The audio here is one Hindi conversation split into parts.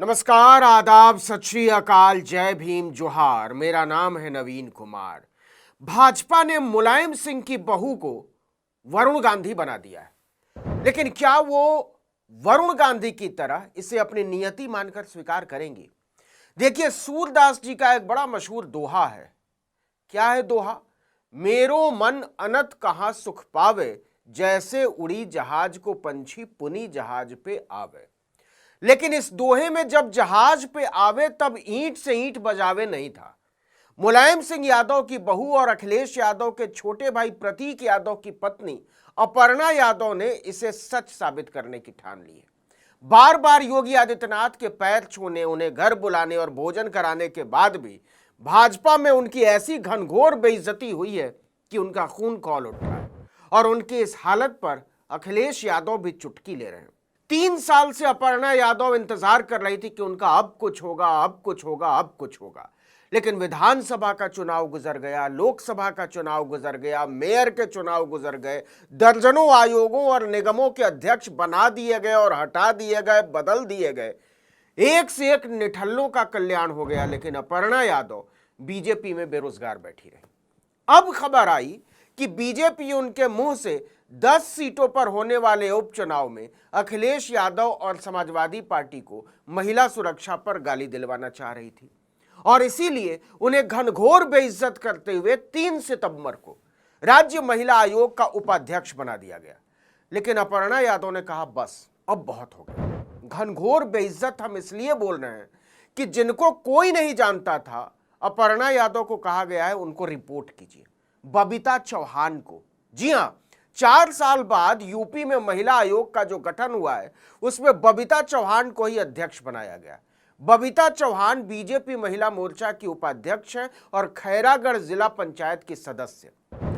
नमस्कार, आदाब, सत श्री अकाल, जय भीम, जोहार। मेरा नाम है नवीन कुमार। भाजपा ने मुलायम सिंह की बहू को वरुण गांधी बना दिया है, लेकिन क्या वो वरुण गांधी की तरह इसे अपनी नियति मानकर स्वीकार करेंगी? देखिए, सूरदास जी का एक बड़ा मशहूर दोहा है। क्या है दोहा? मेरो मन अनत कहां सुख पावे, जैसे उड़ी जहाज को पंछी पुनी जहाज पे आवे। लेकिन इस दोहे में जब जहाज पे आवे तब ईंट से ईंट बजावे नहीं था। मुलायम सिंह यादव की बहू और अखिलेश यादव के छोटे भाई प्रतीक यादव की पत्नी अपर्णा यादव ने इसे सच साबित करने की ठान ली है। बार बार योगी आदित्यनाथ के पैर छूने, उन्हें घर बुलाने और भोजन कराने के बाद भी भाजपा में उनकी ऐसी घनघोर बेइज्जती हुई है कि उनका खून खौल उठा है। और उनकी इस हालत पर अखिलेश यादव भी चुटकी ले रहे हैं। 3 साल से अपर्णा यादव इंतजार कर रही थी कि उनका अब कुछ होगा, अब कुछ होगा, अब कुछ होगा। लेकिन विधानसभा का चुनाव गुजर गया, लोकसभा का चुनाव गुजर गया, मेयर के चुनाव गुजर गए, दर्जनों आयोगों और निगमों के अध्यक्ष बना दिए गए और हटा दिए गए, बदल दिए गए। एक से एक निठल्लों का कल्याण हो गया, लेकिन अपर्णा यादव बीजेपी में बेरोजगार बैठी रही। अब खबर आई कि बीजेपी उनके मुंह से 10 सीटों पर होने वाले उपचुनाव में अखिलेश यादव और समाजवादी पार्टी को महिला सुरक्षा पर गाली दिलवाना चाह रही थी, और इसीलिए उन्हें घनघोर बेइज्जत करते हुए 3 सितंबर को राज्य महिला आयोग का उपाध्यक्ष बना दिया गया। लेकिन अपर्णा यादव ने कहा, बस अब बहुत हो गया। घनघोर बेइज्जत हम इसलिए बोल रहे हैं कि जिनको कोई नहीं जानता था, अपर्णा यादव को कहा गया है उनको रिपोर्ट कीजिए, बबीता चौहान को। जी हां, 4 साल बाद यूपी में महिला आयोग का जो गठन हुआ है उसमें बबीता चौहान को ही अध्यक्ष बनाया गया। बबीता चौहान बीजेपी महिला मोर्चा की उपाध्यक्ष हैं और खैरागढ़ जिला पंचायत की सदस्य।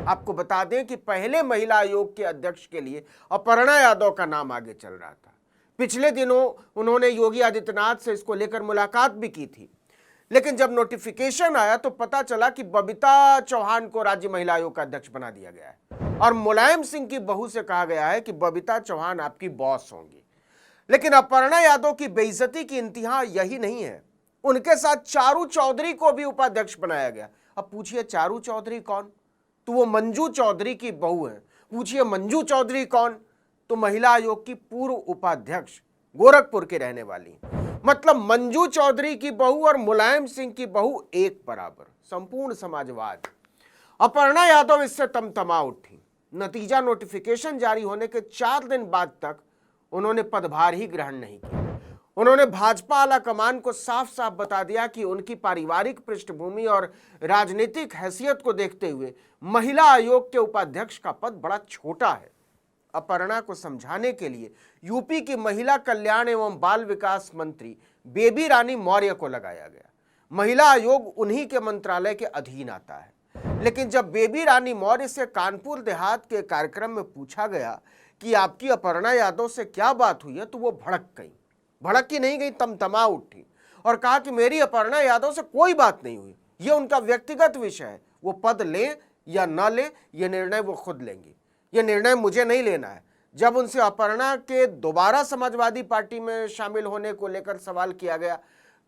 आपको बता दें कि पहले महिला आयोग के अध्यक्ष के लिए अपर्णा यादव का नाम आगे चल रहा था। पिछले दिनों उन्होंने योगी आदित्यनाथ से इसको लेकर मुलाकात भी की थी, लेकिन जब नोटिफिकेशन आया तो पता चला कि बबीता चौहान को राज्य महिला आयोग का अध्यक्ष बना दिया गया है और मुलायम सिंह की बहू से कहा गया है कि बबीता चौहान आपकी बॉस होंगी। लेकिन अपर्णा यादव की बेइज्जती की इंतहा यही नहीं है, उनके साथ चारू चौधरी को भी उपाध्यक्ष बनाया गया। अब पूछिए चारू चौधरी कौन? तो वो मंजू चौधरी की बहू है। पूछिए मंजू चौधरी कौन? तो महिला आयोग की पूर्व उपाध्यक्ष, गोरखपुर की रहने वाली। मतलब मंजू चौधरी की बहू और मुलायम सिंह की बहू एक बराबर, संपूर्ण समाजवाद। अपर्णा यादव इससे तमतमा उठी। नतीजा, नोटिफिकेशन जारी होने के 4 दिन बाद तक उन्होंने पदभार ही ग्रहण नहीं किया। उन्होंने भाजपा आला कमान को साफ साफ बता दिया कि उनकी पारिवारिक पृष्ठभूमि और राजनीतिक हैसियत को देखते हुए महिला आयोग के उपाध्यक्ष का पद बड़ा छोटा है। अपर्णा को समझाने के लिए यूपी की महिला कल्याण एवं बाल विकास मंत्री बेबी रानी मौर्य को लगाया गया। महिला आयोग उन्हीं के मंत्रालय के अधीन आता है। लेकिन जब बेबी रानी मौर्य से कानपुर देहात के कार्यक्रम में पूछा गया कि आपकी अपर्णा यादव से क्या बात हुई है, तो वो भड़क गई। भड़क ही नहीं गई, तमतमा उठी और कहा कि मेरी अपर्णा यादव से कोई बात नहीं हुई, ये उनका व्यक्तिगत विषय है, वो पद ले या न ले ये निर्णय वो खुद लेंगी, ये निर्णय मुझे नहीं लेना है। जब उनसे अपर्णा के दोबारा समाजवादी पार्टी में शामिल होने को लेकर सवाल किया गया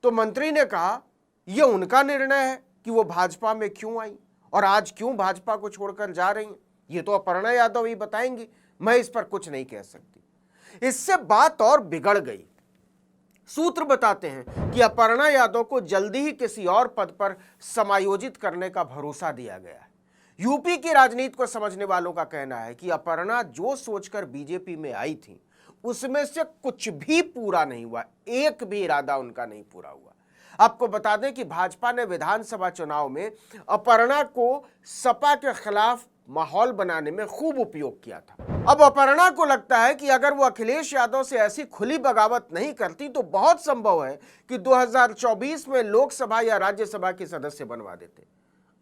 तो मंत्री ने कहा यह उनका निर्णय है कि वो भाजपा में क्यों आई और आज क्यों भाजपा को छोड़कर जा रही हैं, ये तो अपर्णा यादव ही बताएंगी, मैं इस पर कुछ नहीं कह सकती। इससे बात और बिगड़ गई। सूत्र बताते हैं कि अपर्णा यादव को जल्दी ही किसी और पद पर समायोजित करने का भरोसा दिया गया है। यूपी की राजनीति को समझने वालों का कहना है कि अपर्णा जो सोचकर बीजेपी में आई थी उसमें से कुछ भी पूरा नहीं हुआ, एक भी इरादा उनका नहीं पूरा हुआ। आपको बता दें कि भाजपा ने विधानसभा चुनाव में अपर्णा को सपा के खिलाफ माहौल बनाने में खूब उपयोग किया था। अब अपर्णा को लगता है कि अगर वो अखिलेश यादव से ऐसी खुली बगावत नहीं करती तो बहुत संभव है कि 2024 में लोकसभा या राज्यसभा के सदस्य बनवा देते।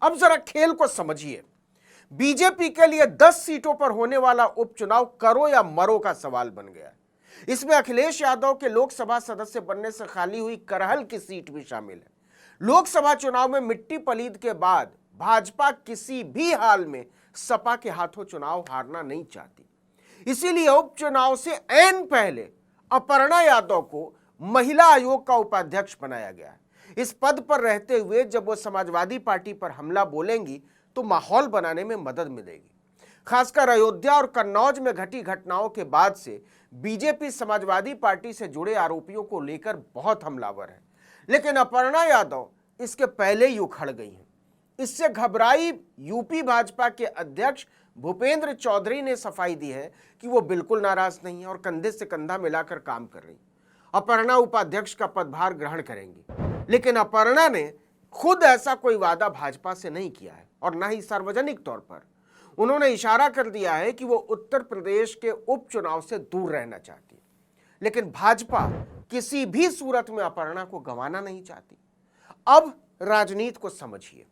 अब जरा खेल को समझिए। बीजेपी के लिए 10 सीटों पर होने वाला उपचुनाव करो या मरो का सवाल बन गया है। इसमें अखिलेश यादव के लोकसभा सदस्य बनने से खाली हुई करहल की सीट भी शामिल है। लोकसभा चुनाव में मिट्टी पलीद के बाद भाजपा किसी भी हाल में सपा के हाथों चुनाव हारना नहीं चाहती। इसीलिए उपचुनाव से ऐन पहले अपर्णा यादव को महिला आयोग का उपाध्यक्ष बनाया गया है। इस पद पर रहते हुए जब वो समाजवादी पार्टी पर हमला बोलेंगी तो माहौल बनाने में मदद मिलेगी। खासकर अयोध्या और कन्नौज में घटी घटनाओं के बाद से बीजेपी समाजवादी पार्टी से जुड़े आरोपियों को लेकर बहुत हमलावर है, लेकिन अपर्णा यादव इसके पहले ही उखड़ गई हैं। इससे घबराई यूपी भाजपा के अध्यक्ष भूपेंद्र चौधरी ने सफाई दी है कि वो बिल्कुल नाराज नहीं है और कंधे से कंधा मिलाकर काम कर रही। अपर्णा उपाध्यक्ष का पदभार ग्रहण करेंगी, लेकिन अपर्णा ने खुद ऐसा कोई वादा भाजपा से नहीं किया है और न ही सार्वजनिक तौर पर। उन्होंने इशारा कर दिया है कि वो उत्तर प्रदेश के उपचुनाव से दूर रहना चाहती है, लेकिन भाजपा किसी भी सूरत में अपर्णा को गंवाना नहीं चाहती। अब राजनीति को समझिए।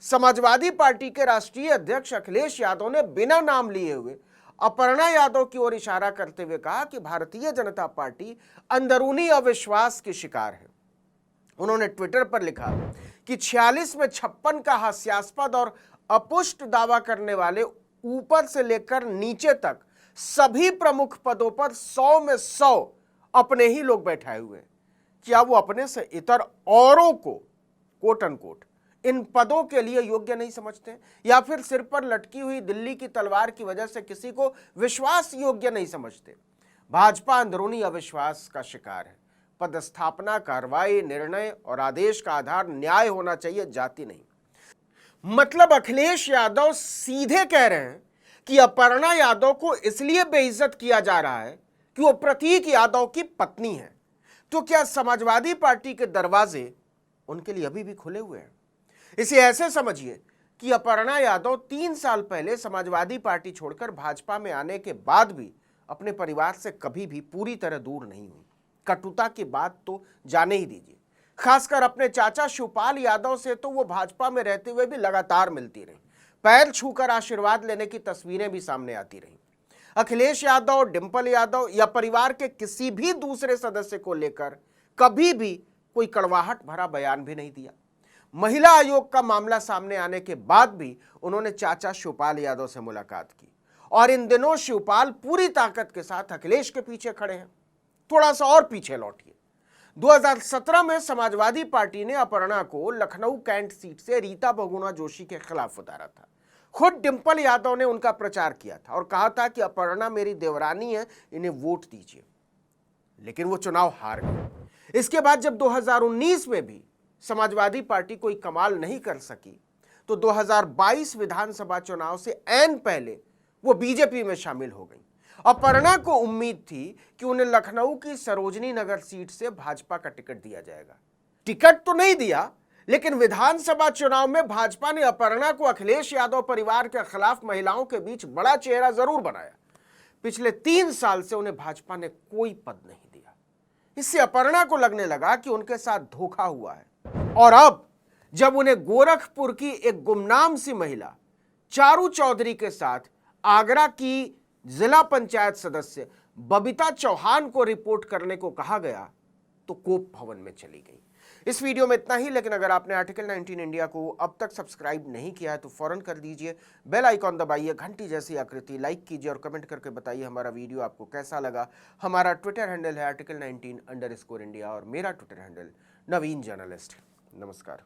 समाजवादी पार्टी के राष्ट्रीय अध्यक्ष अखिलेश यादव ने बिना नाम लिए हुए अपर्णा यादव की ओर इशारा करते हुए कहा कि भारतीय जनता पार्टी अंदरूनी अविश्वास की शिकार है। उन्होंने ट्विटर पर लिखा कि 46 में 56 का हास्यास्पद और अपुष्ट दावा करने वाले ऊपर से लेकर नीचे तक सभी प्रमुख पदों पर 100 में 100 अपने ही लोग बैठाए हुए हैं। क्या वो अपने से इतर औरों को कोट अनकोट इन पदों के लिए योग्य नहीं समझते, या फिर सिर पर लटकी हुई दिल्ली की तलवार की वजह से किसी को विश्वास योग्य नहीं समझते? भाजपा अंदरूनी अविश्वास का शिकार है। पदस्थापना, कार्रवाई, निर्णय और आदेश का आधार न्याय होना चाहिए, जाति नहीं। मतलब अखिलेश यादव सीधे कह रहे हैं कि अपर्णा यादव को इसलिए बेइज्जत किया जा रहा है कि वो प्रतीक यादव की पत्नी है। तो क्या समाजवादी पार्टी के दरवाजे उनके लिए अभी भी खुले हुए हैं? इसे ऐसे समझिए कि अपर्णा यादव 3 साल पहले समाजवादी पार्टी छोड़कर भाजपा में आने के बाद भी अपने परिवार से कभी भी पूरी तरह दूर नहीं हुई। कटुता की बात तो जाने ही दीजिए। खासकर अपने चाचा शिवपाल यादव से तो वो भाजपा में रहते हुए भी लगातार मिलती रही। पैर छूकर आशीर्वाद लेने की तस्वीरें भी सामने आती रहीं। अखिलेश यादव, डिंपल यादव या परिवार के किसी भी दूसरे सदस्य को लेकर कभी भी कोई कड़वाहट भरा बयान भी नहीं दिया। महिला आयोग का मामला सामने आने के बाद भी उन्होंने चाचा शिवपाल यादव से मुलाकात की और इन दिनों शिवपाल पूरी ताकत के साथ अखिलेश के पीछे खड़े हैं। थोड़ा सा और पीछे लौटिए। 2017 में समाजवादी पार्टी ने अपर्णा को लखनऊ कैंट सीट से रीता बहुगुणा जोशी के खिलाफ उतारा था। खुद डिंपल यादव ने उनका प्रचार किया था और कहा था कि अपर्णा मेरी देवरानी है, इन्हें वोट दीजिए। लेकिन वो चुनाव हार गए। इसके बाद जब 2019 में भी समाजवादी पार्टी कोई कमाल नहीं कर सकी तो 2022 विधानसभा चुनाव से ऐन पहले वो बीजेपी में शामिल हो गई। अपर्णा को उम्मीद थी कि उन्हें लखनऊ की सरोजनी नगर सीट से भाजपा का टिकट दिया जाएगा। टिकट तो नहीं दिया, लेकिन विधानसभा चुनाव में भाजपा ने अपर्णा को अखिलेश यादव परिवार के खिलाफ महिलाओं के बीच बड़ा चेहरा जरूर बनाया। पिछले 3 साल से उन्हें भाजपा ने कोई पद नहीं दिया। इससे अपर्णा को लगने लगा कि उनके साथ धोखा हुआ है। और अब जब उन्हें गोरखपुर की एक गुमनाम सी महिला चारू चौधरी के साथ आगरा की जिला पंचायत सदस्य बबीता चौहान को रिपोर्ट करने को कहा गया तो कोप भवन में चली गई। इस वीडियो में इतना ही, लेकिन अगर आपने आर्टिकल 19 इंडिया को अब तक सब्सक्राइब नहीं किया है तो फौरन कर दीजिए। बेल आइकॉन दबाइए, घंटी जैसी आकृति लाइक कीजिए और कमेंट करके बताइए हमारा वीडियो आपको कैसा लगा। हमारा ट्विटर हैंडल है article19_India और मेरा ट्विटर हैंडल नवीन जर्नलिस्ट। नमस्कार।